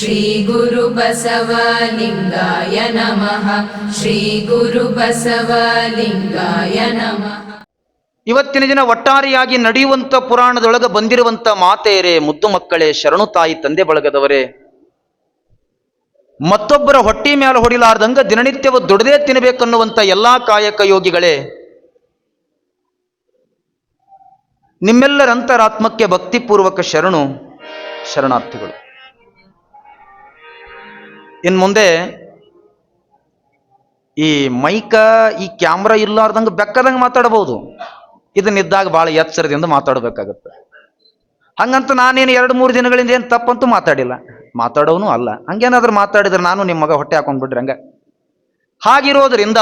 ಶ್ರೀ ಗುರು ಬಸವಲಿಂಗಾಯ ನಮಃ. ಶ್ರೀ ಗುರು ಬಸವಲಿಂಗಾಯ ನಮಃ. ಇವತ್ತಿನ ದಿನ ಒಟ್ಟಾರೆಯಾಗಿ ನಡೆಯುವಂಥ ಪುರಾಣದೊಳಗೆ ಬಂದಿರುವಂಥ ಮಾತೆಯರೇ, ಮುದ್ದು ಮಕ್ಕಳೇ, ಶರಣು ತಾಯಿ ತಂದೆ ಬಳಗದವರೇ, ಮತ್ತೊಬ್ಬರ ಹೊಟ್ಟಿ ಮೇಲೆ ಹೊಡಿಲಾರ್ದಂಗ ದಿನನಿತ್ಯವು ದುಡದೇ ತಿನ್ನಬೇಕನ್ನುವಂಥ ಎಲ್ಲಾ ಕಾಯಕ ಯೋಗಿಗಳೇ, ನಿಮ್ಮೆಲ್ಲರ ಅಂತರಾತ್ಮಕ್ಕೆ ಭಕ್ತಿಪೂರ್ವಕ ಶರಣಾರ್ಥಿಗಳು. ಇನ್ನು ಮುಂದೆ ಈ ಮೈಕ ಈ ಕ್ಯಾಮ್ರಾ ಇಲ್ಲಾರ್ದಂಗೆ ಬೆಕ್ಕದಂಗೆ ಮಾತಾಡಬಹುದು. ಇದನ್ನಿದ್ದಾಗ ಭಾಳ ಎಚ್ಚರದಿಂದ ಮಾತಾಡಬೇಕಾಗತ್ತೆ. ಹಂಗಂತ ನಾನೇನು 2-3 ದಿನಗಳಿಂದ ಏನು ತಪ್ಪಂತೂ ಮಾತಾಡಿಲ್ಲ, ಮಾತಾಡೋನು ಅಲ್ಲ. ಹಂಗೇನಾದ್ರೂ ಮಾತಾಡಿದ್ರೆ ನಾನು ನಿಮ್ಮ ಮಗ ಹೊಟ್ಟೆ ಹಾಕೊಂಡ್ಬಿಡ್ರಿ ಹಂಗ. ಹಾಗಿರೋದ್ರಿಂದ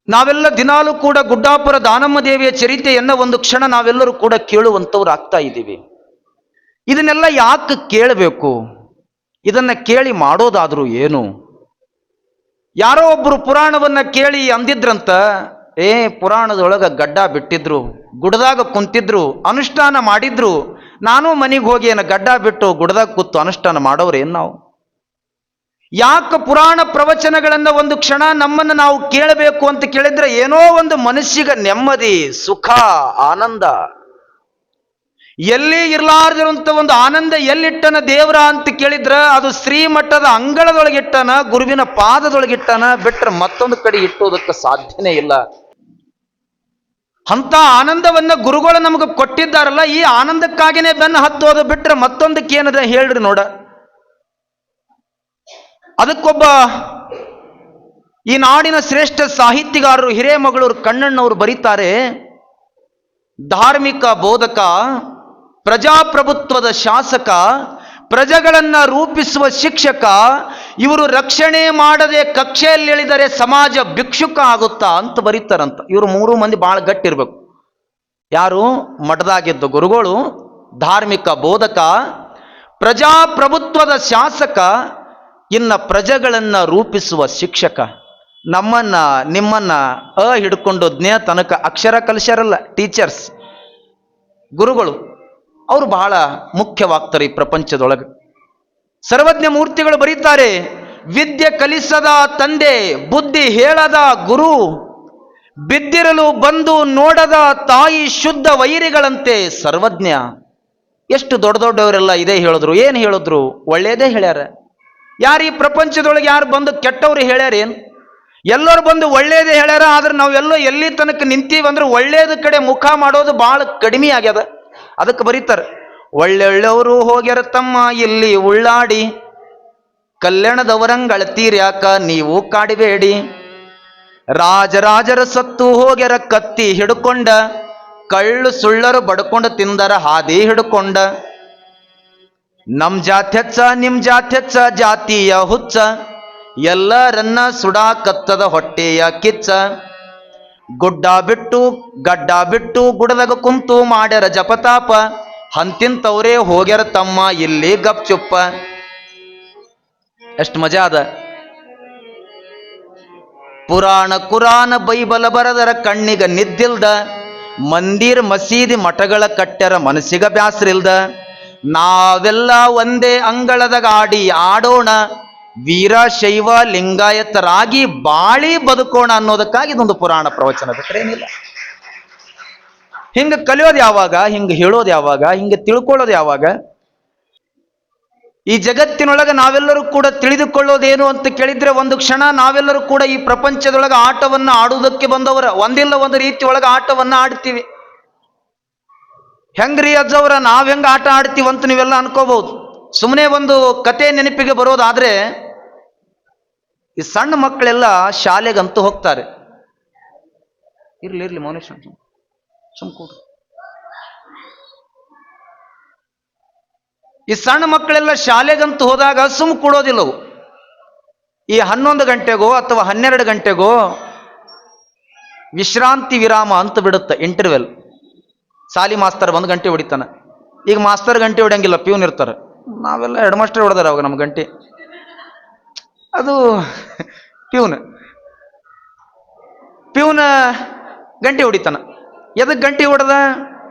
ನಾವೆಲ್ಲ ದಿನಾಲೂ ಕೂಡ ಗುಡ್ಡಾಪುರ ದಾನಮ್ಮ ದೇವಿಯ ಚರಿತೆಯನ್ನ ಒಂದು ಕ್ಷಣ ನಾವೆಲ್ಲರೂ ಕೂಡ ಕೇಳುವಂಥವ್ರು ಆಗ್ತಾ ಇದ್ದೀವಿ. ಇದನ್ನೆಲ್ಲ ಯಾಕೆ ಕೇಳಬೇಕು? ಇದನ್ನ ಕೇಳಿ ಮಾಡೋದಾದ್ರೂ ಏನು? ಯಾರೋ ಒಬ್ರು ಪುರಾಣವನ್ನ ಕೇಳಿ ಅಂದಿದ್ರಂತ, ಪುರಾಣದೊಳಗ ಗಡ್ಡ ಬಿಟ್ಟಿದ್ರು, ಗುಡ್ದಾಗ ಕುಂತಿದ್ರು, ಅನುಷ್ಠಾನ ಮಾಡಿದ್ರು, ನಾನು ಮನೆಗೆ ಹೋಗಿ ಏನ ಗಡ್ಡ ಬಿಟ್ಟು ಗುಡ್ದಾಗ ಕೂತು ಅನುಷ್ಠಾನ ಮಾಡೋರೇನು ನಾವು? ಯಾಕೆ ಪುರಾಣ ಪ್ರವಚನಗಳನ್ನ ಒಂದು ಕ್ಷಣ ನಮ್ಮನ್ನು ನಾವು ಕೇಳಬೇಕು ಅಂತ ಕೇಳಿದ್ರೆ ಏನೋ ಒಂದು ಮನಸ್ಸಿಗೆ ನೆಮ್ಮದಿ, ಸುಖ, ಆನಂದ. ಎಲ್ಲಿ ಇರ್ಲಾರ್ದಿರುವಂತ ಒಂದು ಆನಂದ ಎಲ್ಲಿಟ್ಟನ ದೇವರ ಅಂತ ಕೇಳಿದ್ರ ಅದು ಶ್ರೀಮಠದ ಅಂಗಳದೊಳಗಿಟ್ಟನ, ಗುರುವಿನ ಪಾದದೊಳಗಿಟ್ಟನ, ಬಿಟ್ರೆ ಮತ್ತೊಂದು ಕಡೆ ಇಟ್ಟುವುದಕ್ಕೆ ಸಾಧ್ಯನೇ ಇಲ್ಲ. ಅಂತ ಆನಂದವನ್ನ ಗುರುಗಳು ನಮಗೆ ಕೊಟ್ಟಿದ್ದಾರಲ್ಲ, ಈ ಆನಂದಕ್ಕಾಗಿನೇ ಬೆನ್ನು ಹತ್ತೋದು ಬಿಟ್ರೆ ಮತ್ತೊಂದಕ್ಕೆ ಏನದ ಹೇಳ್ರಿ ನೋಡ. ಅದಕ್ಕೊಬ್ಬ ಈ ನಾಡಿನ ಶ್ರೇಷ್ಠ ಸಾಹಿತ್ಯಗಾರರು ಹಿರೇಮಗಳೂರು ಕಣ್ಣಣ್ಣವರು ಬರೀತಾರೆ, ಧಾರ್ಮಿಕ ಬೋಧಕ, ಪ್ರಜಾಪ್ರಭುತ್ವದ ಶಾಸಕ, ಪ್ರಜೆಗಳನ್ನ ರೂಪಿಸುವ ಶಿಕ್ಷಕ, ಇವರು ರಕ್ಷಣೆ ಮಾಡದೆ ಕಕ್ಷೆಯಲ್ಲಿ ಎಳಿದರೆ ಸಮಾಜ ಭಿಕ್ಷುಕ ಆಗುತ್ತಾ ಅಂತ ಬರೀತಾರಂತ. ಇವರು 3 ಮಂದಿ ಬಹಳ ಗಟ್ಟಿರ್ಬೇಕು. ಯಾರು? ಮಠದಾಗಿದ್ದ ಗುರುಗಳು, ಧಾರ್ಮಿಕ ಬೋಧಕ, ಪ್ರಜಾಪ್ರಭುತ್ವದ ಶಾಸಕ, ಇನ್ನ ಪ್ರಜೆಗಳನ್ನ ರೂಪಿಸುವ ಶಿಕ್ಷಕ. ನಮ್ಮನ್ನ ನಿಮ್ಮನ್ನ ಹಿಡ್ಕೊಂಡು ಜ್ಞ ತನಕ ಅಕ್ಷರ ಕಲಿಸ್ಯಾರಲ್ಲ ಟೀಚರ್ಸ್, ಗುರುಗಳು, ಅವರು ಬಹಳ ಮುಖ್ಯವಾಗ್ತಾರೆ ಈ ಪ್ರಪಂಚದೊಳಗೆ. ಸರ್ವಜ್ಞ ಮೂರ್ತಿಗಳು ಬರೀತಾರೆ, ವಿದ್ಯೆ ಕಲಿಸದ ತಂದೆ, ಬುದ್ಧಿ ಹೇಳದ ಗುರು, ಬಿದ್ದಿರಲು ಬಂದು ನೋಡದ ತಾಯಿ, ಶುದ್ಧ ವೈರಿಗಳಂತೆ ಸರ್ವಜ್ಞ. ಎಷ್ಟು ದೊಡ್ಡ ದೊಡ್ಡವರೆಲ್ಲ ಇದೇ ಹೇಳಿದ್ರು. ಏನು ಹೇಳಿದ್ರು? ಒಳ್ಳೇದೇ ಹೇಳ್ಯಾರ. ಯಾರು ಈ ಪ್ರಪಂಚದೊಳಗೆ ಯಾರು ಬಂದು ಕೆಟ್ಟವ್ರು ಹೇಳ್ಯಾರೇನು? ಎಲ್ಲರೂ ಬಂದು ಒಳ್ಳೇದೇ ಹೇಳ್ಯಾರ. ಆದ್ರೆ ನಾವೆಲ್ಲೋ ಎಲ್ಲಿ ತನಕ ನಿಂತೀವಂದ್ರೆ ಒಳ್ಳೇದ ಕಡೆ ಮುಖ ಮಾಡೋದು ಬಹಳ ಕಡಿಮೆ ಆಗ್ಯದ. ಅದಕ್ಕೆ ಬರೀತಾರೆ, ಒಳ್ಳೆಯವರು ಹೋಗ್ಯಾರ ತಮ್ಮ ಇಲ್ಲಿ ಉಳ್ಳಾಡಿ, ಕಲ್ಯಾಣದವರಂಗಳತೀರ್ಯಾಕ ನೀವು ಕಾಡಿಬೇಡಿ, ರಾಜರಾಜರ ಸತ್ತು ಹೋಗ್ಯಾರ ಕತ್ತಿ ಹಿಡ್ಕೊಂಡ, ಕಳ್ಳು ಸುಳ್ಳರು ಬಡ್ಕೊಂಡು ತಿಂದರ ಹಾದಿ ಹಿಡ್ಕೊಂಡ, ನಮ್ ಜಾತಿ ಹೆಚ್ಚ ನಿಮ್ ಜಾತಿ ಹೆಚ್ಚ ಜಾತಿಯ ಹುಚ್ಚ, ಎಲ್ಲರನ್ನ ಸುಡಾಕತ್ತದ ಹೊಟ್ಟೆಯ ಕಿಚ್ಚ, ಗುಡ್ಡ ಬಿಟ್ಟು ಗಡ್ಡ ಬಿಟ್ಟು ಗುಡದಾಗ ಕುಂತು ಮಾಡ್ಯಾರ ಜಪತಾಪ, ಹಂತಿಂತವ್ರೇ ಹೋಗ್ಯಾರ ತಮ್ಮ ಇಲ್ಲಿ ಗಪ್ ಚುಪ್ಪ. ಎಷ್ಟು ಮಜಾ ಅದ. ಪುರಾಣ ಕುರಾನ ಬೈಬಲ ಬರದರ ಕಣ್ಣಿಗ ನಿದ್ದಿಲ್ದ, ಮಂದಿರ್ ಮಸೀದಿ ಮಠಗಳ ಕಟ್ಟ್ಯಾರ ಮನಸ್ಸಿಗ ಬ್ಯಾಸ್ರಿಲ್ದ, ನಾವೆಲ್ಲ ಒಂದೇ ಅಂಗಳದಾಗ ಆಡಿ ಆಡೋಣ, ವೀರ ಶೈವ ಲಿಂಗಾಯತರಾಗಿ ಬಾಳಿ ಬದುಕೋಣ ಅನ್ನೋದಕ್ಕಾಗಿ ಇದೊಂದು ಪುರಾಣ ಪ್ರವಚನ, ಬಿಟ್ರೇನಿಲ್ಲ. ಹಿಂಗ ಕಲಿಯೋದು ಯಾವಾಗ? ಹಿಂಗ ಹೇಳೋದು ಯಾವಾಗ? ಹಿಂಗ ತಿಳ್ಕೊಳ್ಳೋದು ಯಾವಾಗ? ಈ ಜಗತ್ತಿನೊಳಗೆ ನಾವೆಲ್ಲರೂ ಕೂಡ ತಿಳಿದುಕೊಳ್ಳೋದೇನು ಅಂತ ಕೇಳಿದ್ರೆ ಒಂದು ಕ್ಷಣ ನಾವೆಲ್ಲರೂ ಕೂಡ ಈ ಪ್ರಪಂಚದೊಳಗೆ ಆಟವನ್ನ ಆಡುವುದಕ್ಕೆ ಬಂದವರ. ಒಂದಿಲ್ಲ ಒಂದು ರೀತಿ ಒಳಗೆ ಆಟವನ್ನ ಆಡ್ತೀವಿ. ಹೆಂಗ್ರಿ ಅಜ್ಜವರ ನಾವ್ ಹೆಂಗ ಆಟ ಆಡ್ತೀವಂತ ನೀವೆಲ್ಲ ಅನ್ಕೋಬಹುದು. ಸುಮ್ಮನೆ ಒಂದು ಕತೆ ನೆನಪಿಗೆ ಬರೋದಾದ್ರೆ, ಈ ಸಣ್ಣ ಮಕ್ಕಳೆಲ್ಲ ಶಾಲೆಗಂತೂ ಹೋಗ್ತಾರೆ. ಇರ್ಲಿ ಮೌನೇಶ್ ಸುಮ್ಕೂಡು. ಈ ಸಣ್ಣ ಮಕ್ಕಳೆಲ್ಲ ಶಾಲೆಗಂತೂ ಹೋದಾಗ ಸುಮ್ ಕೂಡೋದಿಲ್ಲವು. ಈ 11 ಗಂಟೆಗೋ ಅಥವಾ 12 ಗಂಟೆಗೋ ವಿಶ್ರಾಂತಿ ವಿರಾಮ ಅಂತ ಬಿಡುತ್ತೆ, ಇಂಟರ್ವೆಲ್. ಸಾಲಿ ಮಾಸ್ತರ್ 1 ಗಂಟೆ ಹೊಡಿತಾನೆ. ಈಗ ಮಾಸ್ತರ್ ಗಂಟೆ ಹೊಡಿಯಂಗಿಲ್ಲ, ಪ್ಯೂನ್ ಇರ್ತಾರೆ. ನಾವೆಲ್ಲ ಹೆಡ್ ಮಾಸ್ಟರ್ ಹೊಡೆದಾರ ಅವಾಗ ನಮ್ಮ ಗಂಟೆ. ಅದು ಪ್ಯೂನ್ ಗಂಟೆ ಹೊಡಿತಾನ. ಎದಕ್ಕೆ ಗಂಟೆ ಹೊಡೆದ?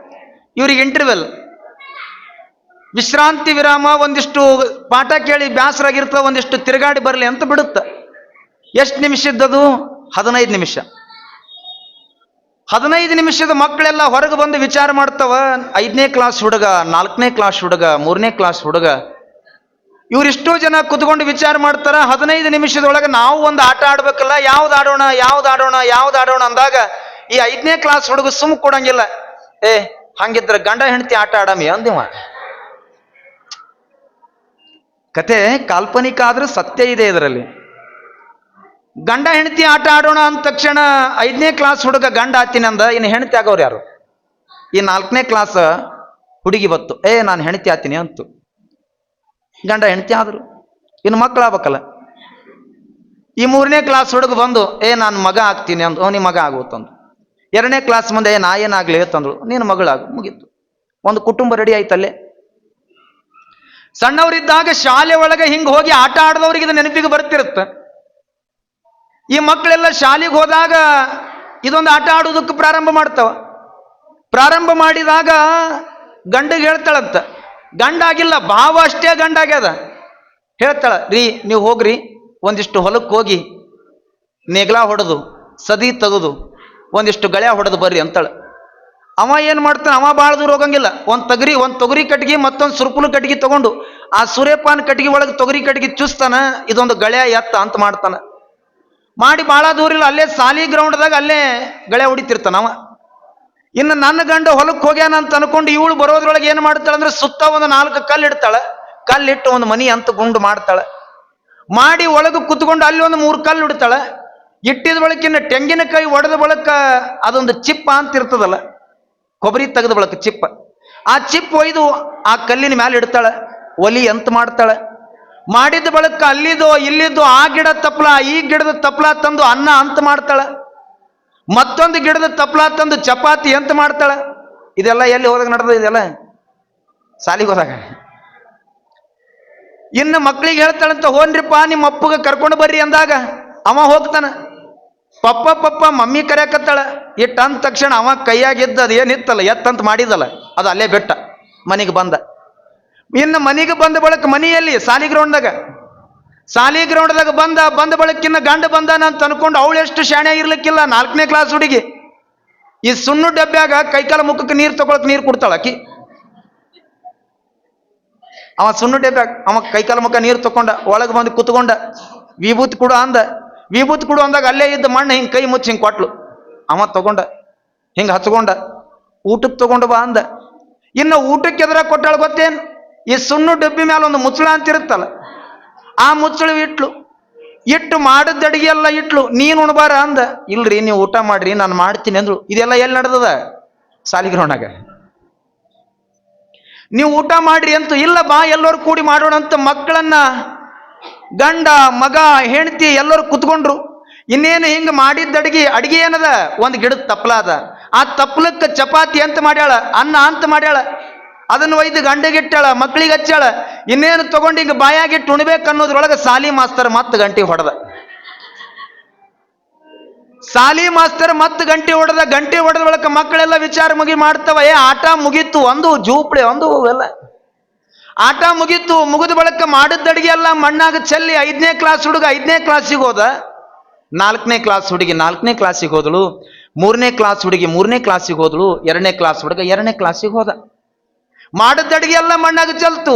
ಇವ್ರಿಗೆ ಇಂಟರ್ವೆಲ್. ವಿಶ್ರಾಂತಿ ವಿರಾಮ, ಒಂದಿಷ್ಟು ಪಾಠ ಕೇಳಿ ಬ್ಯಾಸರಾಗಿರ್ತದೆ, ಒಂದಿಷ್ಟು ತಿರುಗಾಡಿ ಬರಲಿ ಅಂತ ಬಿಡುತ್ತ. ಎಷ್ಟು ನಿಮಿಷದ್ದದು? 15 ನಿಮಿಷ. 15 ನಿಮಿಷದ ಮಕ್ಕಳೆಲ್ಲ ಹೊರಗೆ ಬಂದು ವಿಚಾರ ಮಾಡ್ತಾವ. 5ನೇ ಕ್ಲಾಸ್ ಹುಡುಗ, 4ನೇ ಕ್ಲಾಸ್ ಹುಡುಗ, 3ನೇ ಕ್ಲಾಸ್ ಹುಡುಗ, ಇವರಿಷ್ಟೋ ಜನ ಕುತ್ಕೊಂಡು ವಿಚಾರ ಮಾಡ್ತಾರ. 15 ನಿಮಿಷದೊಳಗೆ ನಾವು ಒಂದು ಆಟ ಆಡ್ಬೇಕಲ್ಲ, ಯಾವ್ದು ಆಡೋಣ ಯಾವ್ದು ಆಡೋಣ ಯಾವ್ದು ಆಡೋಣ ಅಂದಾಗ ಈ 5ನೇ ಕ್ಲಾಸ್ ಹುಡುಗ ಸುಮ್ ಕೊಡಂಗಿಲ್ಲ. ಹಂಗಿದ್ರೆ ಗಂಡ ಹೆಂಡತಿ ಆಟ ಆಡಮಿ ಅಂದಿವ. ಕತೆ ಕಾಲ್ಪನಿಕ ಆದ್ರೂ ಸತ್ಯ ಇದೆ ಇದರಲ್ಲಿ. ಗಂಡ ಹೆಂಡತಿ ಆಟ ಆಡೋಣ ಅಂದ ತಕ್ಷಣ 5ನೇ ಕ್ಲಾಸ್ ಹುಡುಗ ಗಂಡ ಆತೀನಿ ಅಂದ, ಇನ್ನು ಹೆಂಡತಿ ಆಗೋರು ಯಾರು? ಈ 4ನೇ ಕ್ಲಾಸ್ ಹುಡುಗಿ ಬತ್ತು, ನಾನು ಹೆಂಡತಿ ಆತೀನಿ ಅಂತು. ಗಂಡ ಹೆಂಡತಿ ಆದ್ರು, ಇನ್ನು ಮಕ್ಕಳು ಆಗ್ಬೇಕಲ್ಲ. ಈ 3ನೇ ಕ್ಲಾಸ್ ಹುಡುಗ ಬಂದು ನಾನು ಮಗ ಆಗ್ತೀನಿ ಅಂದು, ನೀ ಮಗ ಆಗುತ್ತಂದು. 2ನೇ ಕ್ಲಾಸ್ ಮುಂದೆ ನಾ ಏನಾಗ್ಲಿ ಅಂತಂದ್ರು, ನೀನು ಮಗಳಾಗು, ಮುಗೀತು. ಒಂದು ಕುಟುಂಬ ರೆಡಿ ಆಯ್ತಲ್ಲೇ. ಸಣ್ಣವರಿದ್ದಾಗ ಶಾಲೆ ಒಳಗೆ ಹಿಂಗೆ ಹೋಗಿ ಆಟ ಆಡಿದವ್ರಿಗೆ ಇದು ನೆನಪಿಗೆ ಬರ್ತಿರುತ್ತೆ. ಈ ಮಕ್ಕಳೆಲ್ಲ ಶಾಲೆಗೆ ಹೋದಾಗ ಇದೊಂದು ಆಟ ಆಡೋದಕ್ಕೆ ಪ್ರಾರಂಭ ಮಾಡ್ತಾವ. ಪ್ರಾರಂಭ ಮಾಡಿದಾಗ ಗಂಡಿಗೆ ಹೇಳ್ತಾಳಂತ, ಗಂಡಾಗಿಲ್ಲ ಭಾವ ಅಷ್ಟೇ ಗಂಡಾಗ್ಯದ. ಹೇಳ್ತಾಳ, ರೀ ನೀವು ಹೋಗ್ರಿ, ಒಂದಿಷ್ಟು ಹೊಲಕ್ಕೆ ಹೋಗಿ ನೇಗ್ಲ ಹೊಡೆದು ಸದಿ ತೆಗೆದು ಒಂದಿಷ್ಟು ಗಳ್ಯಾ ಹೊಡೆದು ಬರ್ರಿ ಅಂತಾಳ. ಅವ ಏನು ಮಾಡ್ತಾನೆ, ಅವ ಭಾಳ ದೂರ ಹೋಗಂಗಿಲ್ಲ. ಒಂದು ತೊಗರಿ ಕಟ್ಗಿ ಮತ್ತೊಂದು ಸುರ್ಪುಲು ಕಟ್ಗಿ ತಗೊಂಡು ಆ ಸೂರ್ಯಪಾನ ಕಟ್ಗಿ ಒಳಗೆ ತೊಗರಿ ಕಟ್ಗಿ ಚುಸ್ತಾನ, ಇದೊಂದು ಗಳ್ಯಾ ಎತ್ತ ಅಂತ ಮಾಡ್ತಾನ. ಮಾಡಿ ಭಾಳ ದೂರ ಇಲ್ಲ, ಅಲ್ಲೇ ಸಾಲಿ ಗ್ರೌಂಡ್ದಾಗ ಅಲ್ಲೇ ಗಳೆ ಹೊಡಿತಿರ್ತಾನ ಅವ. ಇನ್ನು ನನ್ನ ಗಂಡ ಹೊಲಕ್ಕೆ ಹೋಗ್ಯಾನ ಅಂತ ಅನ್ಕೊಂಡು ಇವಳು ಬರೋದ್ರೊಳಗೆ ಏನು ಮಾಡ್ತಾಳೆ ಅಂದ್ರೆ ಸುತ್ತ ಒಂದು 4 ಕಲ್ಲು ಇಡ್ತಾಳೆ. ಕಲ್ಲಿಟ್ಟು ಒಂದು ಮನಿ ಅಂತ ಗುಂಡು ಮಾಡ್ತಾಳೆ. ಮಾಡಿ ಒಳಗೆ ಕುತ್ಕೊಂಡು ಅಲ್ಲಿ ಒಂದು 3 ಕಲ್ಲು ಇಡ್ತಾಳೆ. ಇಟ್ಟಿದ ಬಳಕಿನ್ನ ತೆಂಗಿನಕಾಯಿ ಒಡೆದ ಬಳಕ ಅದೊಂದು ಚಿಪ್ಪ ಅಂತ ಇರ್ತದಲ್ಲ, ಕೊಬ್ಬರಿ ತೆಗೆದ ಬಳಕ ಚಿಪ್ಪ, ಆ ಚಿಪ್ ಒಯ್ದು ಆ ಕಲ್ಲಿನ ಮೇಲೆ ಇಡ್ತಾಳೆ. ಒಲಿ ಅಂತ ಮಾಡ್ತಾಳೆ. ಮಾಡಿದ ಬಳಕ ಅಲ್ಲಿದ್ದು ಇಲ್ಲಿದ್ದು ಆ ಗಿಡ ತಪ್ಪಲ ಈ ಗಿಡದ ತಪ್ಪಲ ತಂದು ಅನ್ನ ಅಂತ ಮಾಡ್ತಾಳೆ. ಮತ್ತೊಂದು ಗಿಡದ ತಪ್ಪಲ ತಂದು ಚಪಾತಿ ಅಂತ ಮಾಡ್ತಾಳೆ. ಇದೆಲ್ಲ ಎಲ್ಲಿ ಹೋದಾಗ ನಡೆದ? ಇದೆಲ್ಲ ಸಾಲಿಗೆ ಹೋದಾಗ. ಇನ್ನು ಮಕ್ಕಳಿಗೆ ಹೇಳ್ತಾಳಂತ, ಹೋನ್ರಿಪ್ಪ ನಿಮ್ಮ ಅಪ್ಪಗೆ ಕರ್ಕೊಂಡು ಬರ್ರಿ ಅಂದಾಗ ಅವ ಹೋಗ್ತಾನ. ಪಪ್ಪ ಮಮ್ಮಿ ಕರೆಯಕತ್ತಾಳ. ಇಟ್ಟು ಅಂದ ತಕ್ಷಣ ಅವ ಕೈಯಾಗಿದ್ದ ಅದು ಏನಿತ್ತಲ್ಲ ಎತ್ತಂತ ಮಾಡಿದಲ್ಲ ಅದು ಅಲ್ಲೇ ಬಿಟ್ಟ, ಮನೆಗೆ ಬಂದ. ಇನ್ನು ಮನೆಗೆ ಬಂದ ಬಳಕ ಮನೆಯಲ್ಲಿ ಸಾಲಿ ಗ್ರೌಂಡ್ದಾಗ ಬಂದ ಬಳಕಿನ್ನ ಗಂಡ ಬಂದಾನ ಅಂತ ಅನ್ಕೊಂಡು ಅವಳು ಎಷ್ಟು ಶಾಣೆ ಇರ್ಲಿಕ್ಕಿಲ್ಲ, 4ನೇ ಕ್ಲಾಸ್ ಹುಡುಗಿ. ಈ ಸುಣ್ಣು ಡಬ್ಬ್ಯಾಗ ಕೈಕಾಲ ಮುಖಕ್ಕೆ ನೀರು ತಗೊಳಕ್ ನೀರು ಕೊಡ್ತಾಳ ಆಕಿ. ಅವ ಸುಣ್ಣು ಡಬ್ಬ್ಯಾಗ ಅವ ಕೈಕಾಲ ಮುಖ ನೀರು ತಕೊಂಡ ಒಳಗೆ ಬಂದು ಕುತ್ಕೊಂಡ. ವಿಭೂತಿ ಕೊಡು ಅಂದಾಗ ಅಲ್ಲೇ ಇದ್ದ ಮಣ್ಣು ಹಿಂಗೆ ಕೈ ಮುಚ್ಚಿ ಹಿಂಗೆ ಕೊಟ್ಲು. ಅವ ತಗೊಂಡ ಹಿಂಗೆ ಹಚ್ಕೊಂಡ. ಊಟಕ್ಕೆ ತಗೊಂಡು ಬಾ ಅಂದ. ಇನ್ನು ಊಟಕ್ಕೆ ಎದುರ ಕೊಟ್ಟಾಳ ಗೊತ್ತೇನು? ಈ ಸುಣ್ಣು ಡಬ್ಬಿ ಮೇಲೆ ಒಂದು ಮುಚ್ಚಳ ಅಂತಿರುತ್ತಲ್ಲ, ಆ ಮುಚ್ಚಳು ಇಟ್ಟು ಮಾಡಿದ ಅಡಿಗೆ ಎಲ್ಲ ಇಟ್ಲು. ನೀನು ಉಣ್ಬಾರ ಅಂದ. ಇಲ್ರಿ ನೀವು ಊಟ ಮಾಡ್ರಿ ನಾನು ಮಾಡ್ತೀನಿ ಅಂದ್ರು. ಇದೆಲ್ಲ ಎಲ್ಲಿ ನಡೆದದ? ಸಾಲಿಗ್ರೌಂಡಾಗ. ನೀವು ಊಟ ಮಾಡ್ರಿ ಅಂತೂ ಇಲ್ಲ, ಬಾ ಎಲ್ಲರೂ ಕೂಡಿ ಮಾಡೋಣ ಅಂತ ಮಕ್ಕಳನ್ನ ಗಂಡ ಮಗ ಹೆಂಡತಿ ಎಲ್ಲರೂ ಕುತ್ಕೊಂಡ್ರು. ಇನ್ನೇನು ಹಿಂಗೆ ಮಾಡಿದ್ದ ಅಡಿಗೆ ಏನದ? ಒಂದು ಗಿಡದ ತಪ್ಪಲ ಅದ. ಆ ತಪ್ಪಲಕ್ಕೆ ಚಪಾತಿ ಅಂತ ಮಾಡ್ಯಾಳ, ಅನ್ನ ಅಂತ ಮಾಡ್ಯಾಳ. ಅದನ್ನು ಒಯ್ದು ಗಂಡಿಗಿಟ್ಟಾಳ, ಮಕ್ಕಳಿಗೆ ಹಚ್ಚಾಳ. ಇನ್ನೇನು ತಗೊಂಡು ಹಿಂಗೆ ಬಾಯಾಗಿಟ್ಟು ಉಣ್ಬೇಕು ಅನ್ನೋದ್ರೊಳಗೆ ಸಾಲಿ ಮಾಸ್ತರ್ ಮತ್ತೆ ಗಂಟೆ ಹೊಡೆದ. ಗಂಟೆ ಹೊಡೆದ ಬಳಕ ಮಕ್ಕಳೆಲ್ಲ ವಿಚಾರ ಮಾಡ್ತಾವ, ಆಟ ಮುಗೀತು ಒಂದು ಜೂಪ್ಳೆ ಒಂದು ಎಲ್ಲ ಆಟ ಮುಗಿದ ಬಳಕ ಮಾಡಿದ ಅಡಿಗೆ ಎಲ್ಲ ಮಣ್ಣಾಗ ಚೆಲ್ಲಿ 5ನೇ ಕ್ಲಾಸ್ ಹುಡುಗ 5ನೇ ಕ್ಲಾಸಿಗೆ ಹೋದ. 4ನೇ ಕ್ಲಾಸ್ ಹುಡುಗಿ 4ನೇ ಕ್ಲಾಸಿಗೆ ಹೋದಳು. 3ನೇ ಕ್ಲಾಸ್ ಹುಡುಗಿ 3ನೇ ಕ್ಲಾಸಿಗೆ ಹೋದಳು. 2ನೇ ಕ್ಲಾಸ್ ಹುಡುಗ 2ನೇ ಕ್ಲಾಸಿಗೆ ಹೋದ. ಮಾಡಿದ ಅಡಿಗೆ ಎಲ್ಲ ಮಣ್ಣಾಗ ಚೆಲ್ತು.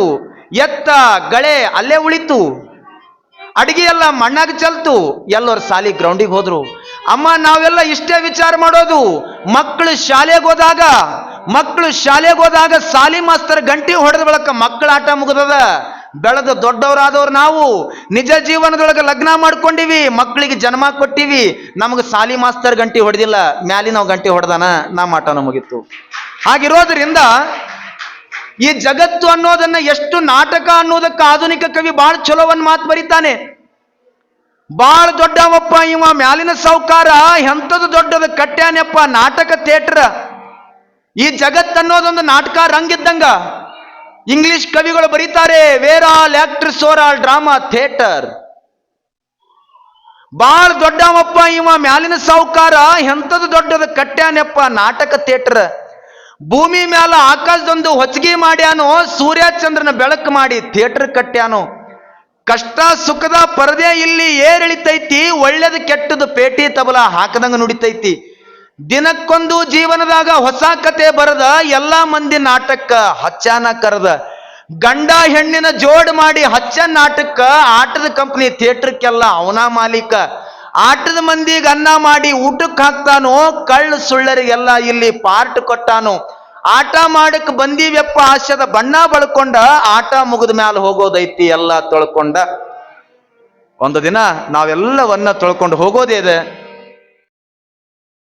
ಎತ್ತ ಗಳೆ ಅಲ್ಲೇ ಉಳಿತು. ಅಡಿಗೆ ಎಲ್ಲ ಮಣ್ಣಾಗ ಚೆಲ್ತು. ಎಲ್ಲರೂ ಸಾಲಿ ಗ್ರೌಂಡಿಗೆ ಹೋದ್ರು. ಅಮ್ಮ ನಾವೆಲ್ಲ ಇಷ್ಟೇ ವಿಚಾರ ಮಾಡೋದು, ಮಕ್ಕಳು ಶಾಲೆಗೆ ಹೋದಾಗ ಸಾಲಿ ಮಾಸ್ತರ್ ಗಂಟೆ ಹೊಡೆದ ಬಳಕ ಮಕ್ಕಳ ಆಟ ಮುಗಿದದ. ಬೆಳೆದ ದೊಡ್ಡವರಾದವ್ರು ನಾವು ನಿಜ ಜೀವನದೊಳಗೆ ಲಗ್ನ ಮಾಡ್ಕೊಂಡಿವಿ, ಮಕ್ಕಳಿಗೆ ಜನ್ಮ ಕೊಟ್ಟಿವಿ. ನಮಗೆ ಸಾಲಿ ಮಾಸ್ತರ್ ಗಂಟೆ ಹೊಡೆದಿಲ್ಲ, ಮ್ಯಾಲಿ ನಾವು ಗಂಟೆ ಹೊಡೆದಾನ, ನಮ್ಮ ಆಟನ ಮುಗಿತು. ಹಾಗಿರೋದ್ರಿಂದ ಈ ಜಗತ್ತು ಅನ್ನೋದನ್ನ ಎಷ್ಟು ನಾಟಕ ಅನ್ನೋದಕ್ಕೆ ಆಧುನಿಕ ಕವಿ ಬಾಳ ಚಲೋ ಒಂದು ಮಾತು ಬರೀತಾನೆ. ಬಾಳ ದೊಡ್ಡವಪ್ಪ ಇವ ಮ್ಯಾಲಿನ ಸಾವುಕಾರ, ಎಂಥದ್ದು ದೊಡ್ಡದು ಕಟ್ಟ್ಯಾನಪ್ಪ ನಾಟಕ ಥಿಯೇಟರ್. ಈ ಜಗತ್ತು ಅನ್ನೋದೊಂದು ನಾಟಕ ರಂಗಿದ್ದಂಗ. ಇಂಗ್ಲಿಷ್ ಕವಿಗಳು ಬರೀತಾರೆ, where all actors sore all drama theatre. ಬಾಳ ದೊಡ್ಡವಪ್ಪ ಇವ ಮ್ಯಾಲಿನ ಸಾವುಕಾರ, ಎಂಥದ್ದು ದೊಡ್ಡದು ಕಟ್ಟ್ಯಾನಪ್ಪ ನಾಟಕ ಥಿಯೇಟರ್. ಭೂಮಿ ಮ್ಯಾಲ ಆಕಾಶದೊಂದು ಹೊಚ್ಗಿ ಮಾಡ್ಯಾನು, ಸೂರ್ಯ ಚಂದ್ರನ ಬೆಳಕು ಮಾಡಿ ಥಿಯೇಟರ್ ಕಟ್ಟ್ಯಾನು. ಕಷ್ಟ ಸುಖದ ಪರದೆ ಇಲ್ಲಿ ಏರಿಳಿತೈತಿ, ಒಳ್ಳೇದು ಕೆಟ್ಟದು ಪೇಟಿ ತಬಲ ಹಾಕದಂಗ ನುಡಿತೈತಿ. ದಿನಕ್ಕೊಂದು ಜೀವನದಾಗ ಹೊಸ ಕತೆ ಬರದ, ಎಲ್ಲಾ ಮಂದಿ ನಾಟಕ ಹಚ್ಚಾನ ಕರೆದ. ಗಂಡ ಹೆಣ್ಣಿನ ಜೋಡ್ ಮಾಡಿ ಹಚ್ಚ ನಾಟಕ, ಆಟದ ಕಂಪನಿ ಥಿಯೇಟರ್ಕ್ಕೆಲ್ಲ ಅವನ ಮಾಲೀಕ. ಆಟದ ಮಂದಿಗೆ ಅನ್ನ ಮಾಡಿ ಊಟಕ್ಕೆ ಹಾಕ್ತಾನೋ, ಕಳ್ಳು ಸುಳ್ಳರಿಗೆಲ್ಲ ಇಲ್ಲಿ ಪಾರ್ಟ್ ಕೊಟ್ಟಾನು. ಆಟ ಮಾಡಕ್ ಬಂದೀವ್ಯಪ್ಪ ಆಶದ ಬಣ್ಣ ಬಳ್ಕೊಂಡ, ಆಟ ಮುಗಿದ ಮ್ಯಾಲ ಹೋಗೋದೈತಿ ಎಲ್ಲ ತೊಳ್ಕೊಂಡ. ಒಂದು ದಿನ ನಾವೆಲ್ಲವನ್ನ ತೊಳ್ಕೊಂಡು ಹೋಗೋದೇ ಇದೆ.